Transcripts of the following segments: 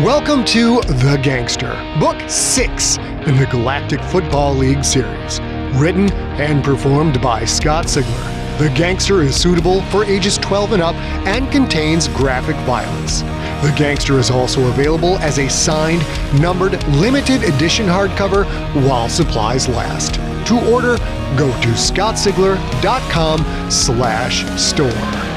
Welcome to The Gangster, Book 6 in the Galactic Football League series. Written and performed by Scott Sigler, The Gangster is suitable for ages 12 and up and contains graphic violence. The Gangster is also available as a signed, numbered, limited edition hardcover while supplies last. To order, go to scottsigler.com/store.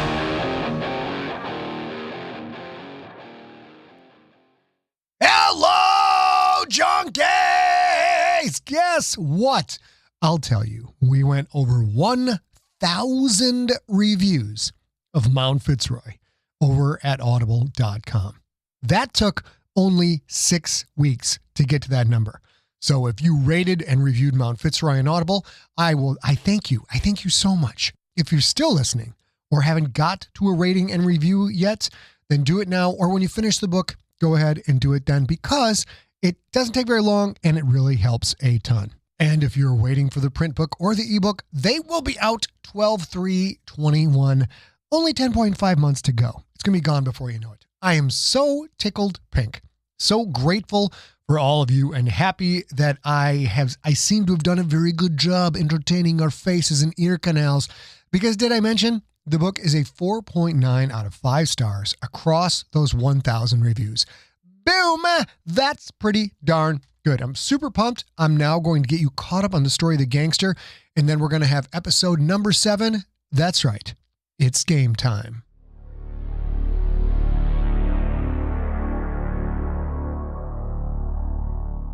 Hello, junkies! Guess what? I'll tell you, we went over 1,000 reviews of Mount Fitzroy over at audible.com. That took only 6 weeks to get to that number. So if you rated and reviewed Mount Fitzroy on Audible, I thank you. I thank you so much. If you're still listening or haven't got to a rating and review yet, then do it now. Or when you finish the book, go ahead and do it then, because it doesn't take very long and it really helps a ton. And if you're waiting for the print book or the ebook, they will be out 12/3/21. Only 10.5 months to go. It's going to be gone before you know it. I am so tickled pink, so grateful for all of you, and happy that I seem to have done a very good job entertaining our faces and ear canals, because did I mention the book is a 4.9 out of 5 stars across those 1,000 reviews. Boom! That's pretty darn good. I'm super pumped. I'm now going to get you caught up on the story of the gangster, and then we're going to have episode number 7. That's right. It's game time.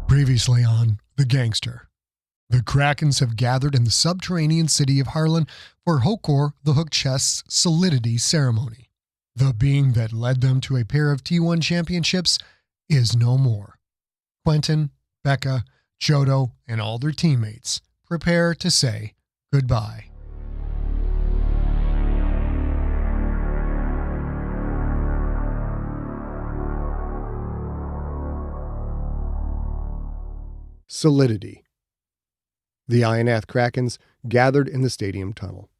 Previously on The Gangster. The Krakens have gathered in the subterranean city of Harlan for Hokor the Hook Chest's solidity ceremony. The being that led them to a pair of T1 championships is no more. Quentin, Becca, Chodo, and all their teammates prepare to say goodbye. Solidity. The Ionath Krakens gathered in the stadium tunnel.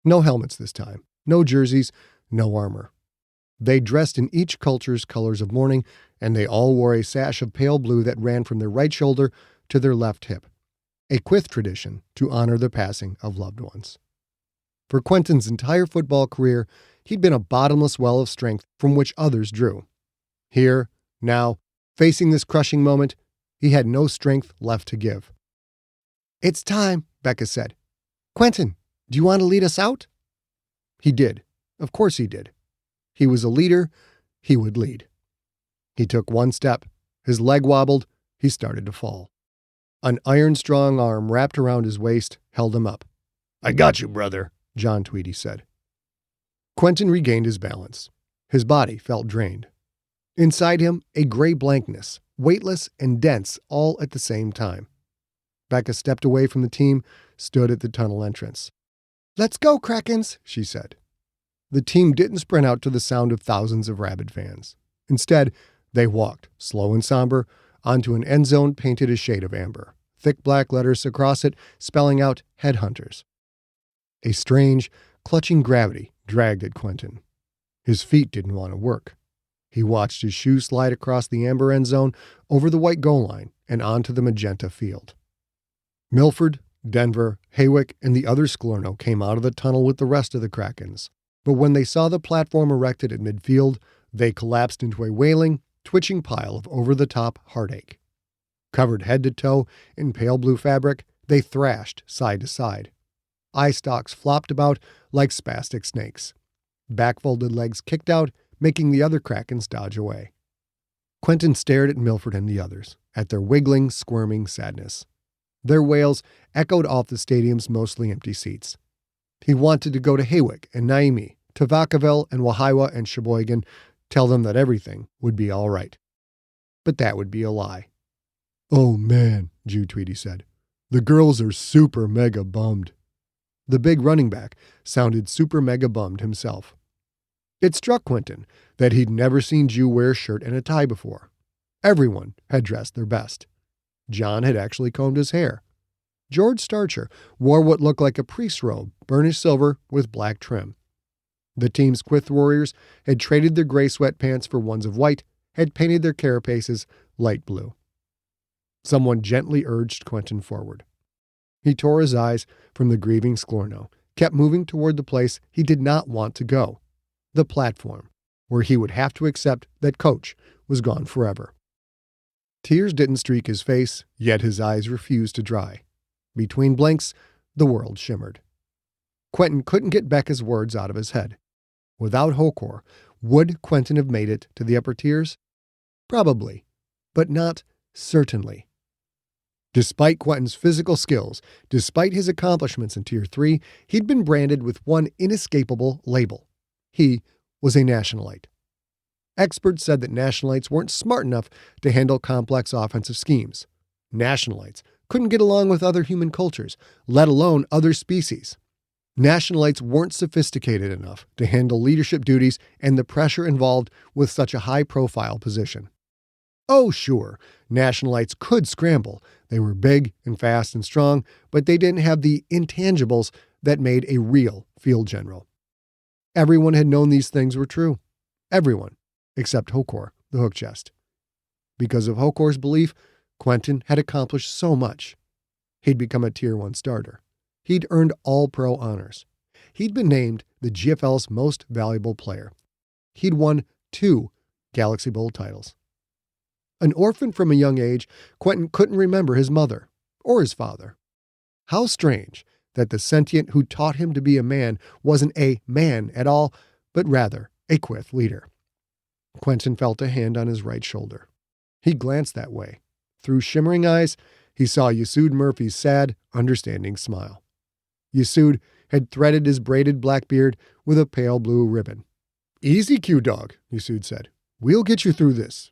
No helmets this time, no jerseys, no armor. They dressed in each culture's colors of mourning, and they all wore a sash of pale blue that ran from their right shoulder to their left hip, a Quyth tradition to honor the passing of loved ones. For Quentin's entire football career, he'd been a bottomless well of strength from which others drew. Here, now, facing this crushing moment, he had no strength left to give. "It's time," Becca said. "Quentin, do you want to lead us out?" He did. Of course he did. He was a leader. He would lead. He took one step. His leg wobbled. He started to fall. An iron-strong arm wrapped around his waist held him up. "I got you, brother," John Tweedy said. Quentin regained his balance. His body felt drained. Inside him, a gray blankness, weightless and dense all at the same time. Becca stepped away from the team, stood at the tunnel entrance. "Let's go, Krakens," she said. The team didn't sprint out to the sound of thousands of rabid fans. Instead, they walked, slow and somber, onto an end zone painted a shade of amber, thick black letters across it spelling out Headhunters. A strange, clutching gravity dragged at Quentin. His feet didn't want to work. He watched his shoe slide across the amber end zone, over the white goal line, and onto the magenta field. Milford, Denver, Haywick, and the other Sklorno came out of the tunnel with the rest of the Krakens. But when they saw the platform erected at midfield, they collapsed into a wailing, twitching pile of over-the-top heartache. Covered head to toe in pale blue fabric, they thrashed side to side. Eye stalks flopped about like spastic snakes. Back-folded legs kicked out, making the other Krakens dodge away. Quentin stared at Milford and the others, at their wiggling, squirming sadness. Their wails echoed off the stadium's mostly empty seats. He wanted to go to Haywick and Naimi, to Vacaville and Wahiwa and Sheboygan, tell them that everything would be all right. But that would be a lie. "Oh man," Jew Tweedy said. "The girls are super mega bummed." The big running back sounded super mega bummed himself. It struck Quentin that he'd never seen Jew wear a shirt and a tie before. Everyone had dressed their best. John had actually combed his hair. George Starcher wore what looked like a priest's robe, burnished silver with black trim. The team's Quyth warriors had traded their gray sweatpants for ones of white, had painted their carapaces light blue. Someone gently urged Quentin forward. He tore his eyes from the grieving Sklorno, kept moving toward the place he did not want to go, the platform, where he would have to accept that Coach was gone forever. Tears didn't streak his face, yet his eyes refused to dry. Between blinks, the world shimmered. Quentin couldn't get Becca's words out of his head. Without Hokor, would Quentin have made it to the upper tiers? Probably, but not certainly. Despite Quentin's physical skills, despite his accomplishments in Tier 3, he'd been branded with one inescapable label. He was a nationalite. Experts said that nationalites weren't smart enough to handle complex offensive schemes. Nationalites couldn't get along with other human cultures, let alone other species. Nationalites weren't sophisticated enough to handle leadership duties and the pressure involved with such a high-profile position. Oh, sure, nationalites could scramble. They were big and fast and strong, but they didn't have the intangibles that made a real field general. Everyone had known these things were true. Everyone, except Hokor, the hook chest. Because of Hokor's belief, Quentin had accomplished so much. He'd become a Tier 1 starter. He'd earned All-Pro honors. He'd been named the GFL's most valuable player. He'd won 2 Galaxy Bowl titles. An orphan from a young age, Quentin couldn't remember his mother or his father. How strange that the sentient who taught him to be a man wasn't a man at all, but rather a Quyth Leader. Quentin felt a hand on his right shoulder. He glanced that way. Through shimmering eyes, he saw Yasud Murphy's sad, understanding smile. Yasud had threaded his braided black beard with a pale blue ribbon. "Easy, Q-Dog," Yasud said. "We'll get you through this."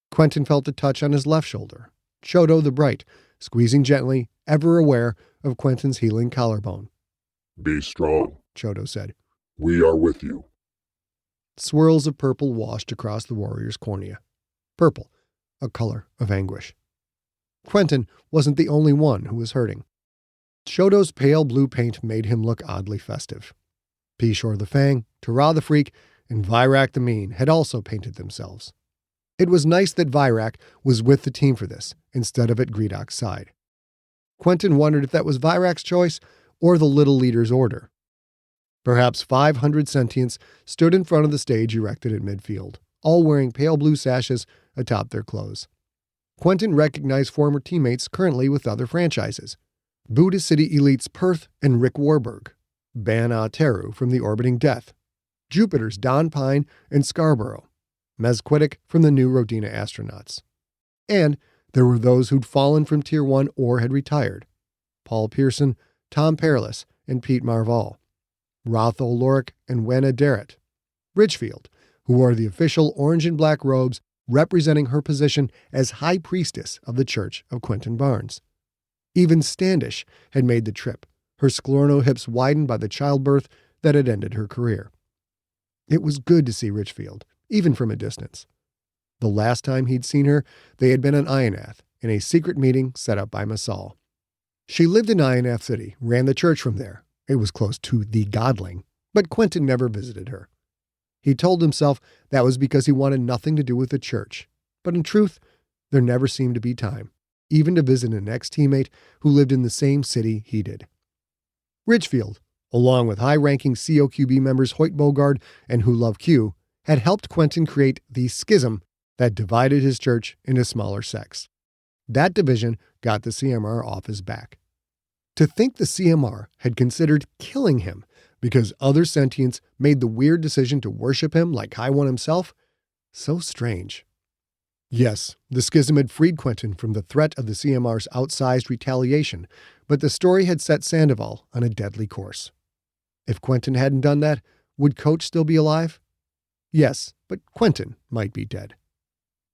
Quentin felt a touch on his left shoulder. Chodo the Bright, squeezing gently, ever aware of Quentin's healing collarbone. "Be strong," Chodo said. "We are with you." Swirls of purple washed across the warrior's cornea. Purple, a color of anguish. Quentin wasn't the only one who was hurting. Chodo's pale blue paint made him look oddly festive. Pishor the Fang, Tara the Freak, and Virak the Mean had also painted themselves. It was nice that Virak was with the team for this, instead of at Greedock's side. Quentin wondered if that was Virak's choice or the Little Leader's order. Perhaps 500 sentients stood in front of the stage erected at midfield, all wearing pale blue sashes atop their clothes. Quentin recognized former teammates currently with other franchises. Buddha City Elites Perth and Rick Warburg, Ban Teru from the Orbiting Death, Jupiter's Don Pine and Scarborough, Mezquitic from the new Rodina Astronauts. And there were those who'd fallen from Tier 1 or had retired. Paul Pearson, Tom Perilous, and Pete Marval. Rothel Lorick and Wenna Derrett. Richfield, who wore the official orange and black robes representing her position as High Priestess of the Church of Quentin Barnes. Even Standish had made the trip, her Sklorno hips widened by the childbirth that had ended her career. It was good to see Richfield, even from a distance. The last time he'd seen her, they had been in Ionath, in a secret meeting set up by Masal. She lived in Ionath City, ran the church from there. It was close to the Godling, but Quentin never visited her. He told himself that was because he wanted nothing to do with the church. But in truth, there never seemed to be time, even to visit an ex-teammate who lived in the same city he did. Richfield, along with high-ranking COQB members Hoyt Bogard and Who Love Q, had helped Quentin create the schism that divided his church into smaller sects. That division got the CMR off his back. To think the CMR had considered killing him because other sentients made the weird decision to worship him like High One himself? So strange. Yes, the schism had freed Quentin from the threat of the CMR's outsized retaliation, but the story had set Sandoval on a deadly course. If Quentin hadn't done that, would Coach still be alive? Yes, but Quentin might be dead.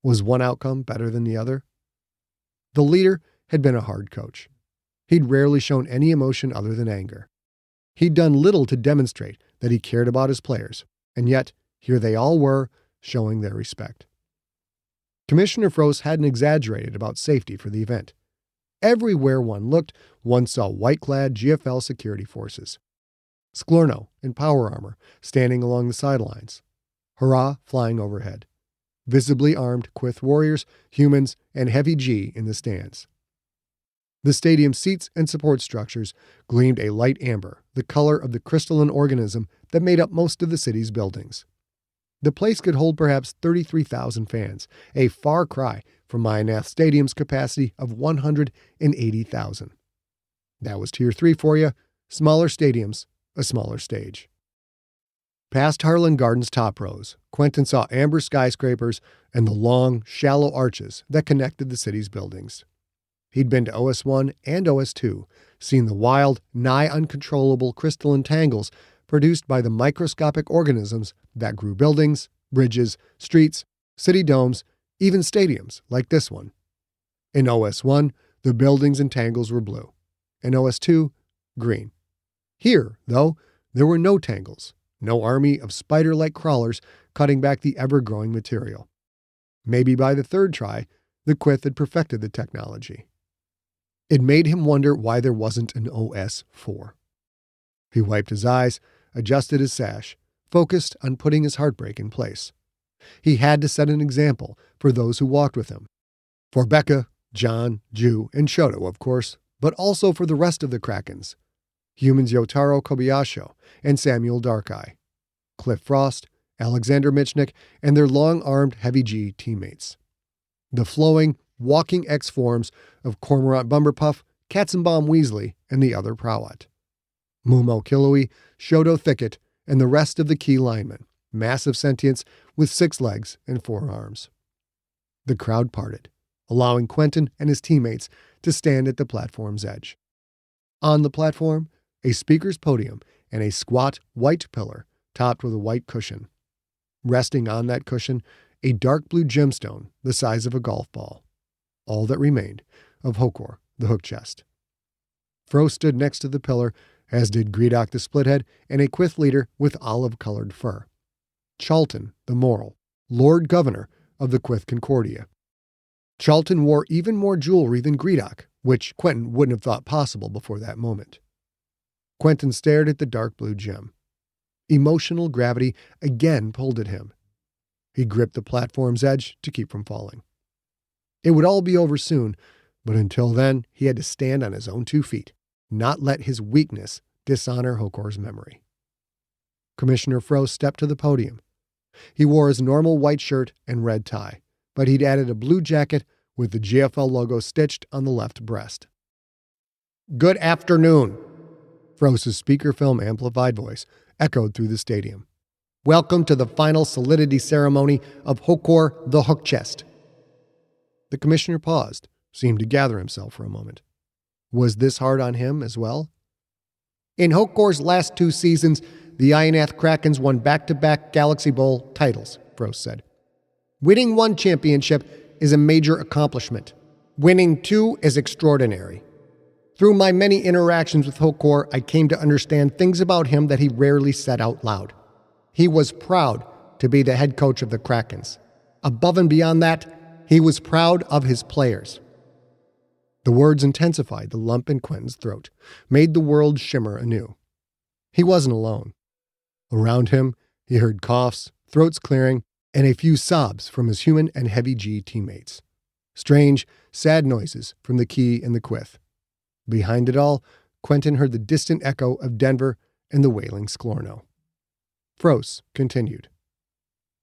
Was one outcome better than the other? The leader had been a hard coach. He'd rarely shown any emotion other than anger. He'd done little to demonstrate that he cared about his players, and yet here they all were, showing their respect. Commissioner Frost hadn't exaggerated about safety for the event. Everywhere one looked, one saw white-clad GFL security forces. Sklorno in power armor standing along the sidelines. Hurrah flying overhead. visibly armed Quyth warriors, humans, and heavy G in the stands. The stadium's seats and support structures gleamed a light amber, the color of the crystalline organism that made up most of the city's buildings. The place could hold perhaps 33,000 fans, a far cry from Ionath Stadium's capacity of 180,000. That was Tier 3 for you. Smaller stadiums, a smaller stage. Past Harlan Garden's top rows, Quentin saw amber skyscrapers and the long, shallow arches that connected the city's buildings. He'd been to OS1 and OS2, seen the wild, nigh uncontrollable crystalline tangles produced by the microscopic organisms that grew buildings, bridges, streets, city domes, even stadiums like this one. In OS1, the buildings and tangles were blue. In OS2, green. Here, though, there were no tangles, no army of spider-like crawlers cutting back the ever-growing material. Maybe by the third try, the Quyth had perfected the technology. It made him wonder why there wasn't an OS4. He wiped his eyes, adjusted his sash, focused on putting his heartbreak in place. He had to set an example for those who walked with him. For Becca, John, Ju, and Shoto, of course, but also for the rest of the Krakens. Humans Yotaro Kobayasho and Samuel Darkeye, Cliff Frost, Alexander Michnik, and their long-armed Heavy G teammates. The flowing, walking X-forms of Cormorant Bumberpuff, Katzenbaum Weasley, and the other Prowat. Mumo Killowy, Shoto Thicket, and the rest of the key linemen, massive sentients with 6 legs and 4 arms. The crowd parted, allowing Quentin and his teammates to stand at the platform's edge. On the platform, a speaker's podium and a squat white pillar topped with a white cushion. Resting on that cushion, a dark blue gemstone the size of a golf ball. All that remained of Hokor, the hook chest. Fro stood next to the pillar, as did Greedock the Splithead and a Quyth Leader with olive-colored fur. Charlton, the Moral, Lord Governor of the Quyth Concordia. Charlton wore even more jewelry than Greedock, which Quentin wouldn't have thought possible before that moment. Quentin stared at the dark blue gem. Emotional gravity again pulled at him. He gripped the platform's edge to keep from falling. It would all be over soon, but until then, he had to stand on his own 2 feet, not let his weakness dishonor Hokor's memory. Commissioner Fro stepped to the podium. He wore his normal white shirt and red tie, but he'd added a blue jacket with the GFL logo stitched on the left breast. "Good afternoon," Fro's speaker-film amplified voice echoed through the stadium. "Welcome to the final solidity ceremony of Hokor the Hook Chest." The commissioner paused, seemed to gather himself for a moment. Was this hard on him as well? "In Hokor's last 2 seasons, the Ionath Krakens won back-to-back Galaxy Bowl titles," Frost said. "Winning 1 championship is a major accomplishment. Winning 2 is extraordinary. Through my many interactions with Hokor, I came to understand things about him that he rarely said out loud. He was proud to be the head coach of the Krakens. Above and beyond that, he was proud of his players." The words intensified the lump in Quentin's throat, made the world shimmer anew. He wasn't alone. Around him, he heard coughs, throats clearing, and a few sobs from his human and Heavy G teammates. Strange, sad noises from the Key and the Quyth. Behind it all, Quentin heard the distant echo of Denver and the wailing Sklorno. Fros continued.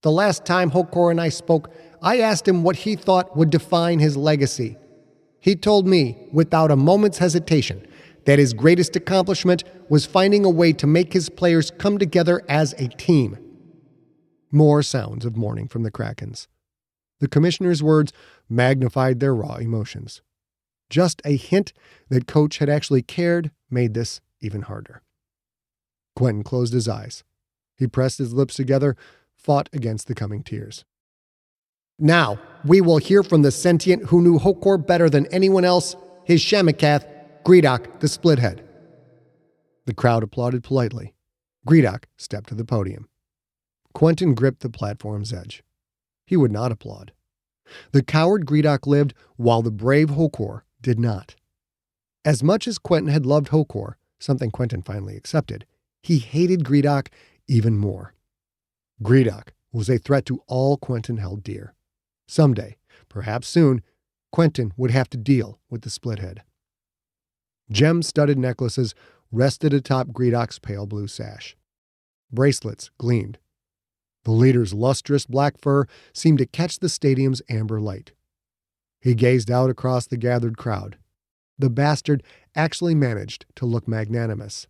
"The last time Hokor and I spoke, I asked him what he thought would define his legacy. He told me, without a moment's hesitation, that his greatest accomplishment was finding a way to make his players come together as a team." More sounds of mourning from the Krakens. The commissioner's words magnified their raw emotions. Just a hint that Coach had actually cared made this even harder. Quentin closed his eyes. He pressed his lips together, fought against the coming tears. "Now, we will hear from the sentient who knew Hokor better than anyone else, his Shamakath, Greedock the Splithead." The crowd applauded politely. Greedock stepped to the podium. Quentin gripped the platform's edge. He would not applaud. The coward Greedock lived while the brave Hokor did not. As much as Quentin had loved Hokor, something Quentin finally accepted, he hated Greedock even more. Greedock was a threat to all Quentin held dear. Someday, perhaps soon, Quentin would have to deal with the splithead. Gem-studded necklaces rested atop Greedock's pale blue sash. Bracelets gleamed. The leader's lustrous black fur seemed to catch the stadium's amber light. He gazed out across the gathered crowd. The bastard actually managed to look magnanimous.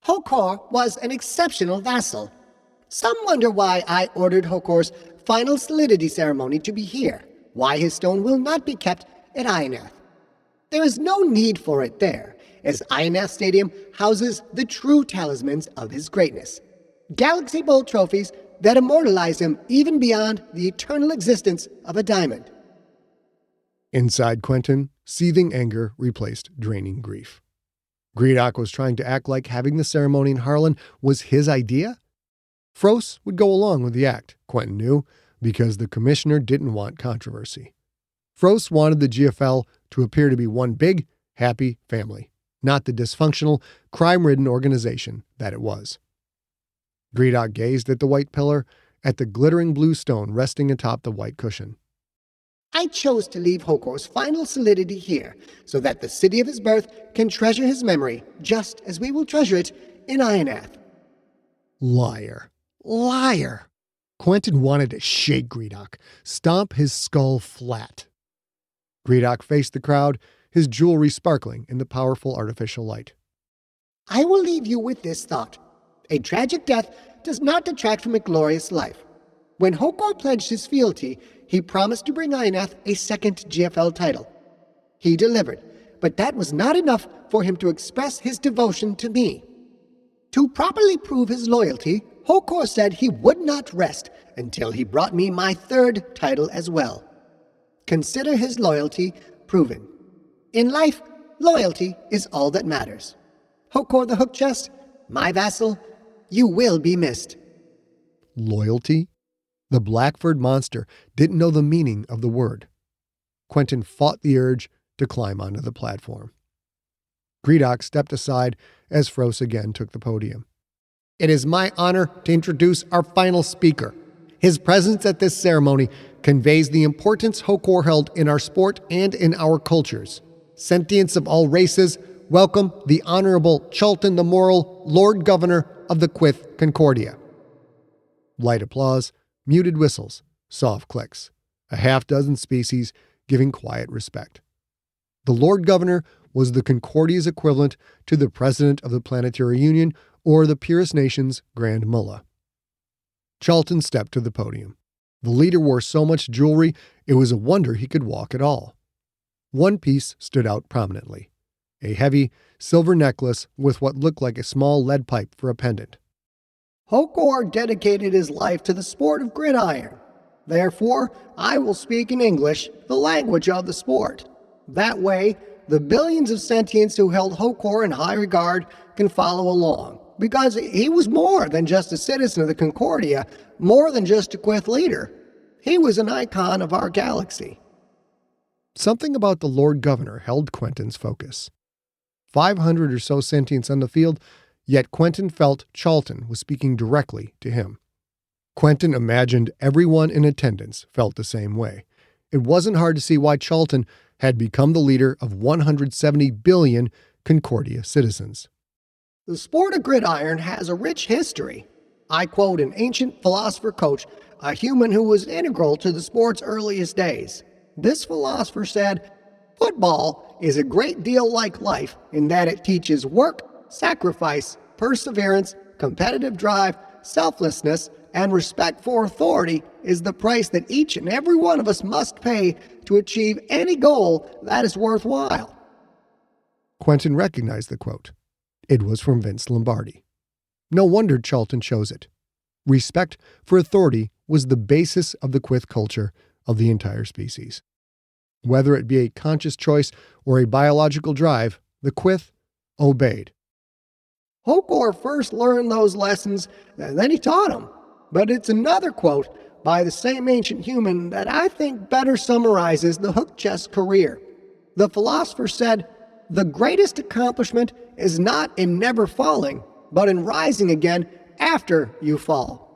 Hokor was an exceptional vassal. Some wonder why I ordered Hokor's final solidity ceremony to be here, why his stone will not be kept at Ionath. There is no need for it there, as Ionath Stadium houses the true talismans of his greatness. Galaxy Bowl trophies that immortalize him even beyond the eternal existence of a diamond. Inside Quentin, seething anger replaced draining grief. Greedock was trying to act like having the ceremony in Harlan was his idea? Frost would go along with the act, Quentin knew, because the commissioner didn't want controversy. Frost wanted the GFL to appear to be one big, happy family, not the dysfunctional, crime-ridden organization that it was. Greedock gazed at the white pillar, at the glittering blue stone resting atop the white cushion. I chose to leave Hokor's final solidity here, so that the city of his birth can treasure his memory, just as we will treasure it in Ionath. Liar. Liar. Quentin wanted to shake Greedock, stomp his skull flat. Greedock faced the crowd, his jewelry sparkling in the powerful artificial light. I will leave you with this thought. A tragic death does not detract from a glorious life. When Hokor pledged his fealty, he promised to bring Ionath a second GFL title. He delivered, but that was not enough for him to express his devotion to me. To properly prove his loyalty, Hokor said he would not rest until he brought me my third title as well. Consider his loyalty proven. In life, loyalty is all that matters. Hokor the Hook Chest, my vassal, you will be missed. Loyalty? The Blackford monster didn't know the meaning of the word. Quentin fought the urge to climb onto the platform. Greedock stepped aside as Frost again took the podium. It is my honor to introduce our final speaker. His presence at this ceremony conveys the importance Hokor held in our sport and in our cultures. Sentients of all races, welcome the Honorable Charlton the Moral, Lord Governor of the Quyth Concordia. Light applause, muted whistles, soft clicks. A half-dozen species giving quiet respect. The Lord Governor was the Concordia's equivalent to the President of the Planetary Union or the Purist Nation's Grand Mullah. Charlton stepped to the podium. The leader wore so much jewelry, it was a wonder he could walk at all. One piece stood out prominently. A heavy, silver necklace with what looked like a small lead pipe for a pendant. Hokor dedicated his life to the sport of gridiron. Therefore, I will speak in English, the language of the sport. That way, the billions of sentients who held Hokor in high regard can follow along, because he was more than just a citizen of the Concordia, more than just a Quyth Leader. He was an icon of our galaxy. Something about the Lord Governor held Quentin's focus. 500 or so sentients on the field, yet Quentin felt Charlton was speaking directly to him. Quentin imagined everyone in attendance felt the same way. It wasn't hard to see why Charlton had become the leader of 170 billion Concordia citizens. The sport of gridiron has a rich history. I quote an ancient philosopher coach, a human who was integral to the sport's earliest days. This philosopher said, "Football is a great deal like life in that it teaches work, sacrifice, perseverance, competitive drive, selflessness, and respect for authority is the price that each and every one of us must pay to achieve any goal that is worthwhile." Quentin recognized the quote. It was from Vince Lombardi. No wonder Charlton chose it. Respect for authority was the basis of the Quyth culture of the entire species. Whether it be a conscious choice or a biological drive, the Quyth obeyed. Hokor first learned those lessons, and then he taught them. But it's another quote by the same ancient human that I think better summarizes the hook chest career. The philosopher said, "The greatest accomplishment is not in never falling, but in rising again after you fall."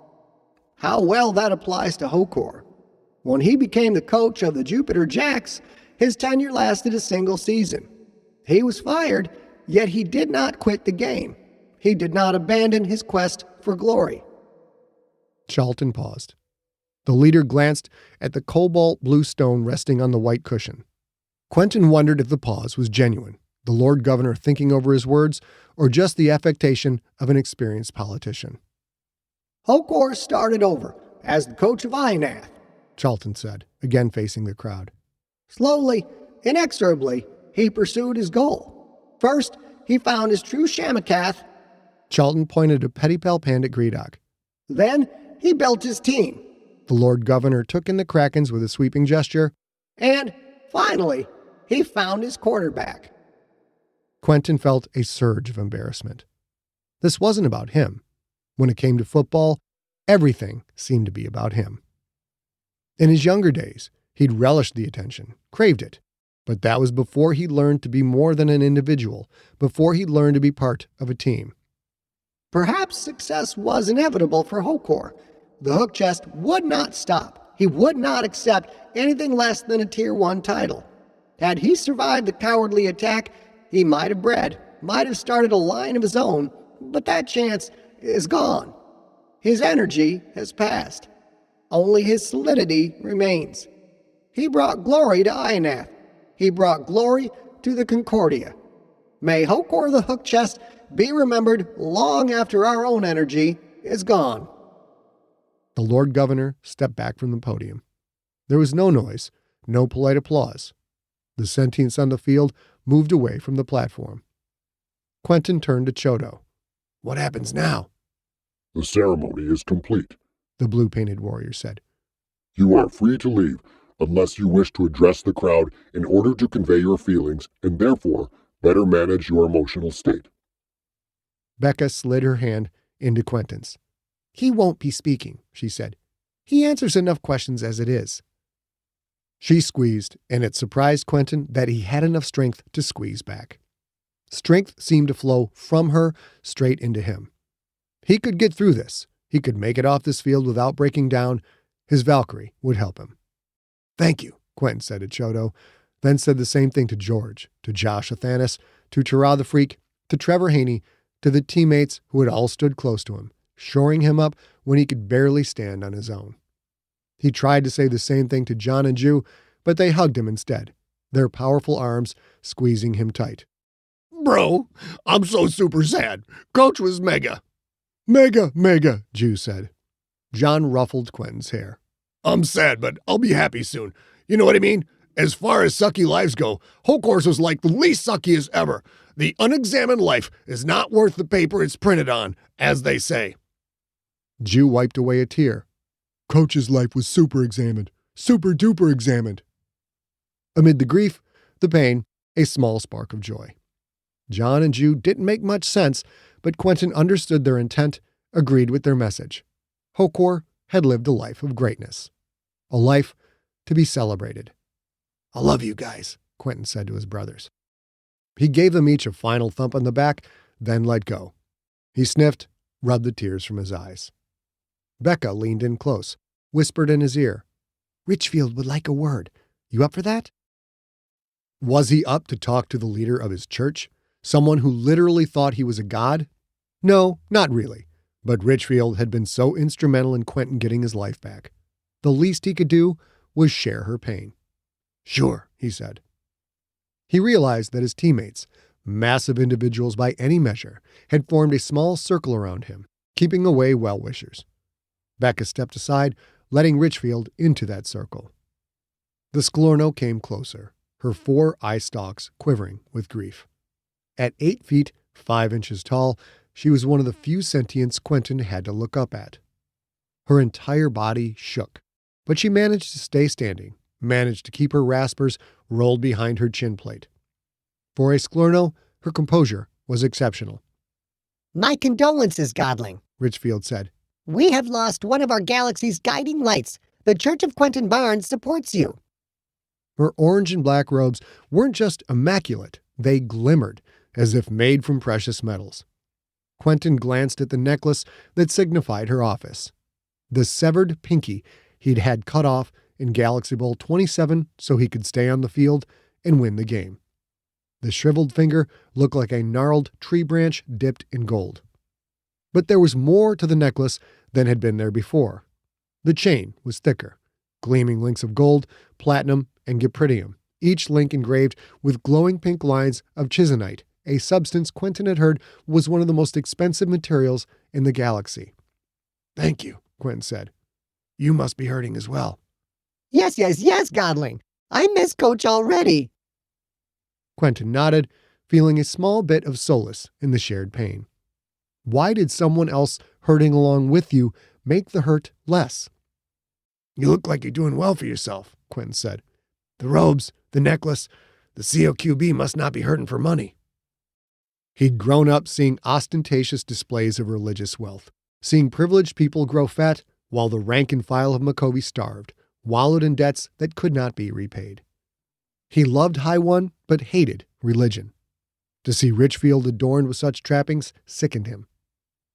how well that applies to Hokor. When he became the coach of the Jupiter Jacks, his tenure lasted a single season. He was fired, yet he did not quit the game. He did not abandon his quest for glory. Charlton paused. The leader glanced at the cobalt blue stone resting on the white cushion. Quentin wondered if the pause was genuine, the Lord Governor thinking over his words, or just the affectation of an experienced politician. Hokor started over as the coach of Ionath, Charlton said, again facing the crowd. Slowly, inexorably, he pursued his goal. First, he found his true Shamakath. Charlton pointed a Pettypel Pand at Greedock. Then, he built his team. The Lord Governor took in the Krakens with a sweeping gesture. And, finally, he found his quarterback. Quentin felt a surge of embarrassment. This wasn't about him. When it came to football, everything seemed to be about him. In his younger days, he'd relished the attention, craved it. But that was before he'd learned to be more than an individual, before he'd learned to be part of a team. Perhaps success was inevitable for Hokor. The hook chest would not stop. He would not accept anything less than a Tier 1 title. Had he survived the cowardly attack, he might have bred, might have started a line of his own, but that chance is gone. His energy has passed. Only his solidity remains. He brought glory to Ionath. He brought glory to the Concordia. May Hokor the hook chest be remembered long after our own energy is gone. The Lord Governor stepped back from the podium. There was no noise, no polite applause. The sentients on the field moved away from the platform. Quentin turned to Chodo. What happens now? The ceremony is complete, The blue-painted warrior said. You are free to leave, unless you wish to address the crowd in order to convey your feelings and therefore better manage your emotional state. Becca slid her hand into Quentin's. He won't be speaking, she said. He answers enough questions as it is. She squeezed, and it surprised Quentin that he had enough strength to squeeze back. Strength seemed to flow from her straight into him. He could get through this. He could make it off this field without breaking down. His Valkyrie would help him. Thank you, Quentin said to Chodo, then said the same thing to George, to Josh Athanas, to Tara the Freak, to Trevor Haney, to the teammates who had all stood close to him, shoring him up when he could barely stand on his own. He tried to say the same thing to John and Jew, but they hugged him instead, their powerful arms squeezing him tight. Bro, I'm so super sad. Coach was mega. Mega, Jew said. John ruffled Quentin's hair. I'm sad, but I'll be happy soon. You know what I mean? As far as sucky lives go, Hokor's was like the least suckiest ever. The unexamined life is not worth the paper it's printed on, as they say. Jew wiped away a tear. Coach's life was super examined. Super duper examined. Amid the grief, the pain, a small spark of joy. John and Jew didn't make much sense, but Quentin understood their intent, agreed with their message. Hokor had lived a life of greatness. A life to be celebrated. I love you guys, Quentin said to his brothers. He gave them each a final thump on the back, then let go. He sniffed, rubbed the tears from his eyes. Becca leaned in close, whispered in his ear. Richfield would like a word. You up for that? Was he up to talk to the leader of his church? Someone who literally thought he was a god? No, not really. But Richfield had been so instrumental in Quentin getting his life back. The least he could do was share her pain. Sure, he said. He realized that his teammates, massive individuals by any measure, had formed a small circle around him, keeping away well-wishers. Becca stepped aside, letting Richfield into that circle. The Sklorno came closer, her 4 eye stalks quivering with grief. At 8 feet, 5 inches tall, she was one of the few sentients Quentin had to look up at. Her entire body shook, but she managed to stay standing, managed to keep her raspers rolled behind her chin plate. For a Sklorno, her composure was exceptional. My condolences, Godling, Richfield said. We have lost one of our galaxy's guiding lights. The Church of Quentin Barnes supports you. Her orange and black robes weren't just immaculate, they glimmered, as if made from precious metals. Quentin glanced at the necklace that signified her office. the severed pinky he'd had cut off in Galaxy Bowl 27 so he could stay on the field and win the game. The shriveled finger looked like a gnarled tree branch dipped in gold. But there was more to the necklace than had been there before. The chain was thicker, gleaming links of gold, platinum, and gyprydium, each link engraved with glowing pink lines of chisonite, a substance Quentin had heard was one of the most expensive materials in the galaxy. "Thank you," Quentin said. "You must be hurting as well." Yes, Godling. I miss Coach already. Quentin nodded, feeling a small bit of solace in the shared pain. Why did someone else hurting along with you make the hurt less? "You look like you're doing well for yourself," Quentin said. "The robes, the necklace, the COQB must not be hurting for money." He'd grown up seeing ostentatious displays of religious wealth, seeing privileged people grow fat while the rank and file of Makovi starved, wallowed in debts that could not be repaid. He loved High One, but hated religion. To see Richfield adorned with such trappings sickened him.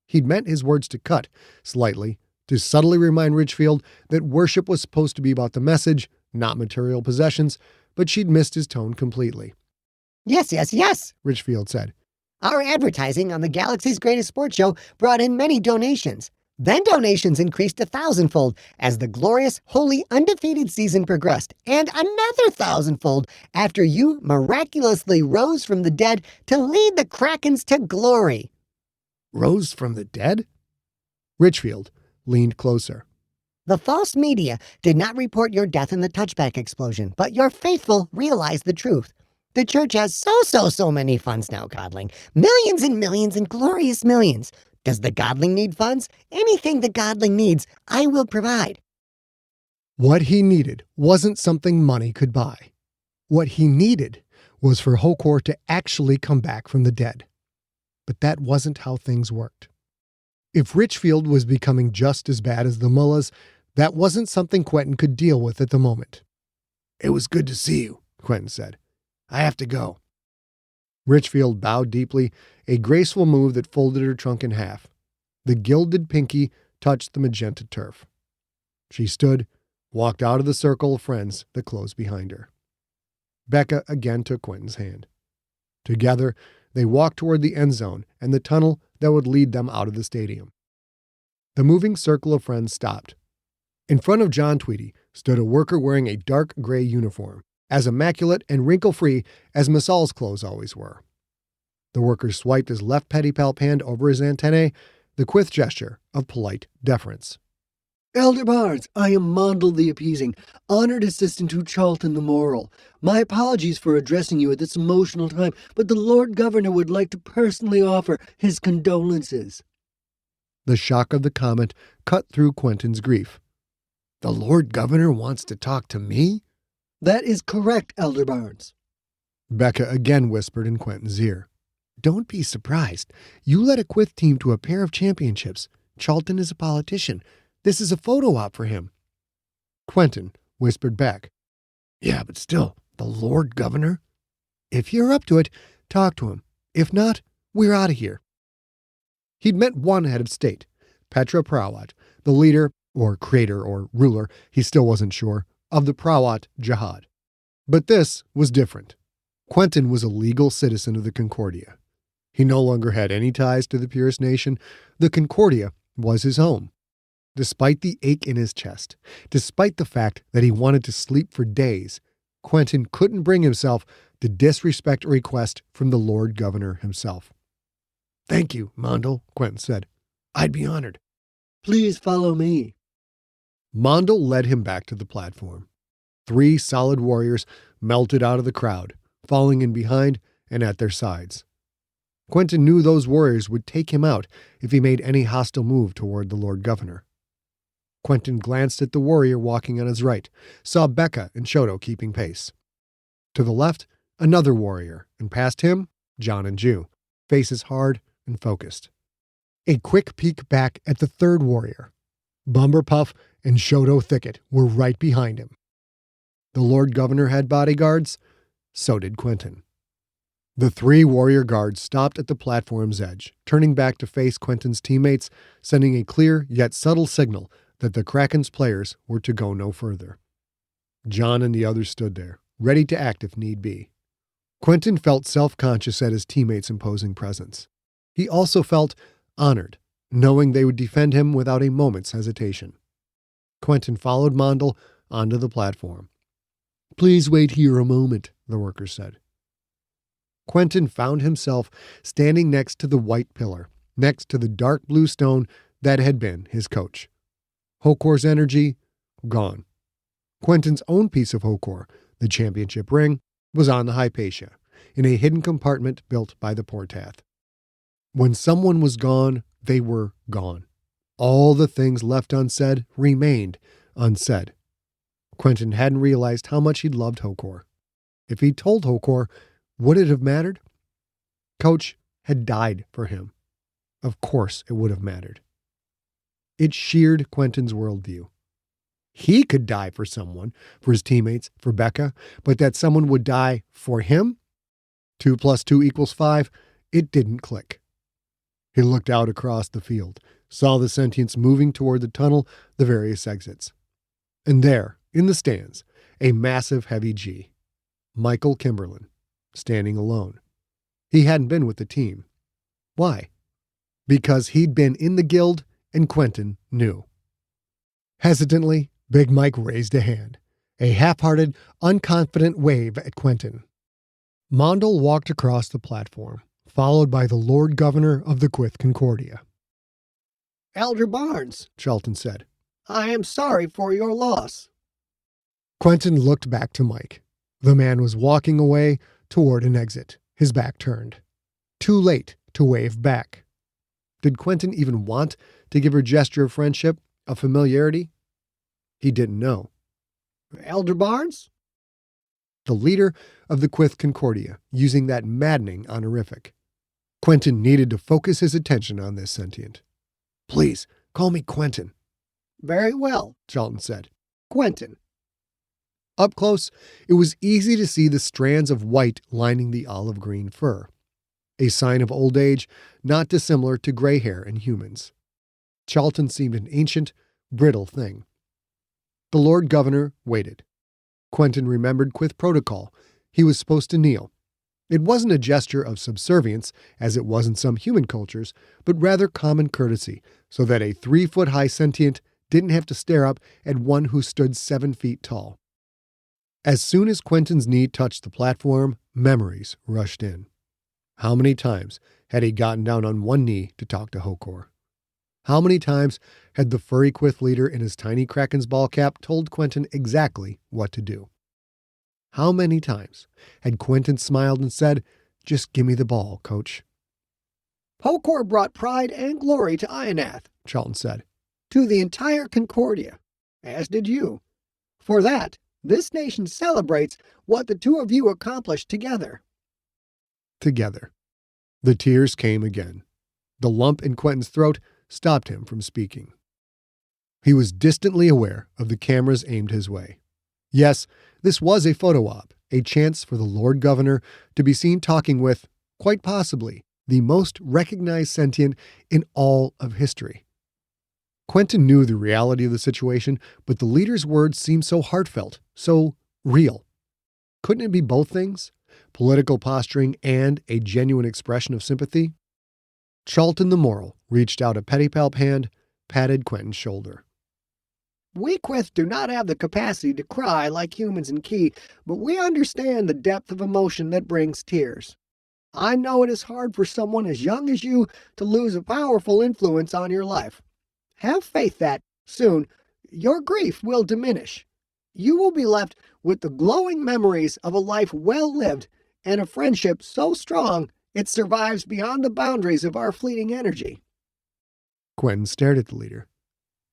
He'd meant his words to cut, slightly, to subtly remind Richfield that worship was supposed to be about the message, not material possessions, but she'd missed his tone completely. Yes, Richfield said. Our advertising on the Galaxy's Greatest Sports Show brought in many donations. Then donations increased 1,000-fold as the glorious, holy, undefeated season progressed, and another 1,000-fold after you miraculously rose from the dead to lead the Krakens to glory. Rose from the dead? Richfield leaned closer. The false media did not report your death in the touchback explosion, but your faithful realized the truth. The church has so many funds now, Godling. Millions and millions and glorious millions. Does the Godling need funds? Anything the Godling needs, I will provide. What he needed wasn't something money could buy. What he needed was for Hokor to actually come back from the dead. But that wasn't how things worked. If Richfield was becoming just as bad as the mullahs, that wasn't something Quentin could deal with at the moment. "It was good to see you," Quentin said. "I have to go." Richfield bowed deeply, a graceful move that folded her trunk in half. The gilded pinky touched the magenta turf. She stood, walked out of the circle of friends that closed behind her. Becca again took Quentin's hand. Together, they walked toward the end zone and the tunnel that would lead them out of the stadium. The moving circle of friends stopped. In front of John Tweedy stood a worker wearing a dark gray uniform, as immaculate and wrinkle-free as Masal's clothes always were. The worker swiped his left pedipalp hand over his antennae, the Quyth gesture of polite deference. "Elder Barnes, I am Mondel the Appeasing, honored assistant to Charlton the Moral. My apologies for addressing you at this emotional time, but the Lord Governor would like to personally offer his condolences." The shock of the comment cut through Quentin's grief. "The Lord Governor wants to talk to me?" "That is correct, Elder Barnes." Becca again whispered in Quentin's ear. "Don't be surprised. You led a Quyth team to a pair of championships. Charlton is a politician. This is a photo op for him." Quentin whispered back. "Yeah, but still, the Lord Governor? If you're up to it, talk to him. If not, we're out of here." He'd met one head of state, Petra Prawat, the leader, or creator, or ruler, he still wasn't sure, of the Prawat Jihad. But this was different. Quentin was a legal citizen of the Concordia. He no longer had any ties to the Purist Nation. The Concordia was his home. Despite the ache in his chest, despite the fact that he wanted to sleep for days, Quentin couldn't bring himself to disrespect a request from the Lord Governor himself. "Thank you, Mondel," Quentin said. "I'd be honored." "Please follow me." Mondel led him back to the platform. 3 solid warriors melted out of the crowd, falling in behind and at their sides. Quentin knew those warriors would take him out if he made any hostile move toward the Lord Governor. Quentin glanced at the warrior walking on his right, saw Becca and Shoto keeping pace. To the left, another warrior, and past him, John and Jew, faces hard and focused. A quick peek back at the third warrior. Bumberpuff and Shoto Thicket were right behind him. The Lord Governor had bodyguards. So did Quentin. The 3 warrior guards stopped at the platform's edge, turning back to face Quentin's teammates, sending a clear yet subtle signal that the Kraken's players were to go no further. John and the others stood there, ready to act if need be. Quentin felt self-conscious at his teammates' imposing presence. He also felt honored, knowing they would defend him without a moment's hesitation. Quentin followed Mondel onto the platform. "Please wait here a moment," the worker said. Quentin found himself standing next to the white pillar, next to the dark blue stone that had been his coach. Hokor's energy, gone. Quentin's own piece of Hokor, the championship ring, was on the Hypatia, in a hidden compartment built by the Portath. When someone was gone, they were gone. All the things left unsaid remained unsaid. Quentin hadn't realized how much he'd loved Hokor. If he'd told Hokor, would it have mattered? Coach had died for him. Of course it would have mattered. It sheared Quentin's worldview. He could die for someone, for his teammates, for Becca, but that someone would die for him? 2 + 2 = 5, it didn't click. He looked out across the field, saw the sentients moving toward the tunnel, the various exits. And there, in the stands, a massive heavy G. Michael Kimberlin, standing alone. He hadn't been with the team. Why? Because he'd been in the guild and Quentin knew. Hesitantly, Big Mike raised a hand, a half-hearted, unconfident wave at Quentin. Mondel walked across the platform, followed by the Lord Governor of the Quyth Concordia. Elder Barnes, Charlton said. I am sorry for your loss. Quentin looked back to Mike. The man was walking away toward an exit, his back turned. Too late to wave back. Did Quentin even want to give her a gesture of friendship, of familiarity? He didn't know. Elder Barnes? The leader of the Quyth Concordia, using that maddening honorific. Quentin needed to focus his attention on this sentient. Please, call me Quentin. Very well, Charlton said. Quentin. Up close, it was easy to see the strands of white lining the olive-green fur, a sign of old age not dissimilar to gray hair in humans. Charlton seemed an ancient, brittle thing. The Lord Governor waited. Quentin remembered Quyth protocol. He was supposed to kneel. It wasn't a gesture of subservience, as it was in some human cultures, but rather common courtesy, so that a 3-foot-high sentient didn't have to stare up at one who stood 7 feet tall. As soon as Quentin's knee touched the platform, memories rushed in. How many times had he gotten down on one knee to talk to Hokor? How many times had the furry Quyth leader in his tiny Kraken's ball cap told Quentin exactly what to do? How many times had Quentin smiled and said, "Just give me the ball, coach"? Hokor brought pride and glory to Ionath, Charlton said. To the entire Concordia, as did you. For that, this nation celebrates what the two of you accomplished together. Together. The tears came again. The lump in Quentin's throat stopped him from speaking. He was distantly aware of the cameras aimed his way. Yes, this was a photo op, a chance for the Lord Governor to be seen talking with, quite possibly, the most recognized sentient in all of history. Quentin knew the reality of the situation, but the leader's words seemed so heartfelt, so real. Couldn't it be both things? Political posturing and a genuine expression of sympathy? Charlton the Moral reached out a pedipalp hand, patted Quentin's shoulder. We Quyth do not have the capacity to cry like humans in Key, but we understand the depth of emotion that brings tears. I know it is hard for someone as young as you to lose a powerful influence on your life. Have faith that, soon, your grief will diminish. You will be left with the glowing memories of a life well lived and a friendship so strong it survives beyond the boundaries of our fleeting energy. Quentin stared at the leader.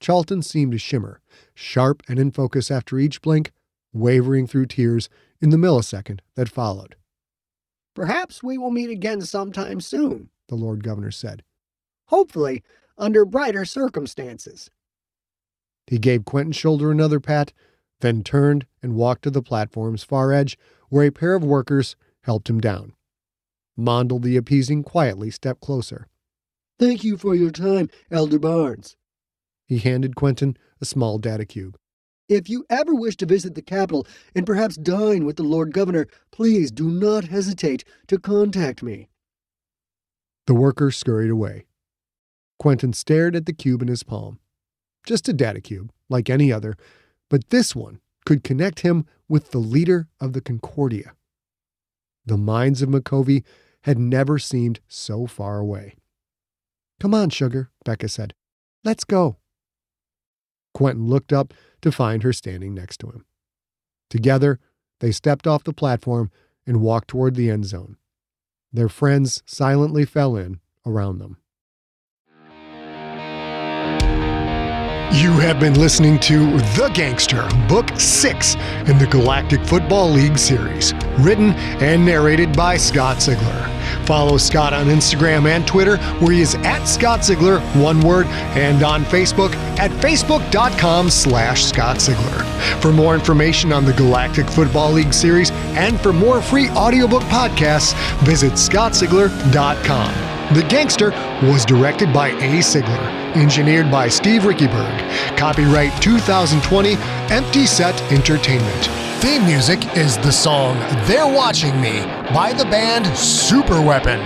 Charlton seemed to shimmer, sharp and in focus after each blink, wavering through tears in the millisecond that followed. Perhaps we will meet again sometime soon, the Lord Governor said. Hopefully, under brighter circumstances. He gave Quentin's shoulder another pat, then turned and walked to the platform's far edge, where a pair of workers helped him down. Mondel the Appeasing quietly stepped closer. Thank you for your time, Elder Barnes. He handed Quentin a small data cube. If you ever wish to visit the capital and perhaps dine with the Lord Governor, please do not hesitate to contact me. The worker scurried away. Quentin stared at the cube in his palm. Just a data cube, like any other, but this one could connect him with the leader of the Concordia. The minds of M'Covey had never seemed so far away. "Come on, sugar," Becca said. "Let's go." Quentin looked up to find her standing next to him. Together, they stepped off the platform and walked toward the end zone. Their friends silently fell in around them. You have been listening to The Gangster, Book 6 in the Galactic Football League series, written and narrated by Scott Ziegler. Follow Scott on Instagram and Twitter, where he is at Scott Ziegler, one word, and on Facebook at facebook.com/Scott Ziegler. For more information on the Galactic Football League series and for more free audiobook podcasts, visit scottziegler.com. The Gangster was directed by A. Ziegler, engineered by Steve Rickyberg. Copyright 2020, Empty Set Entertainment. Theme music is the song "They're Watching Me" by the band Superweapon.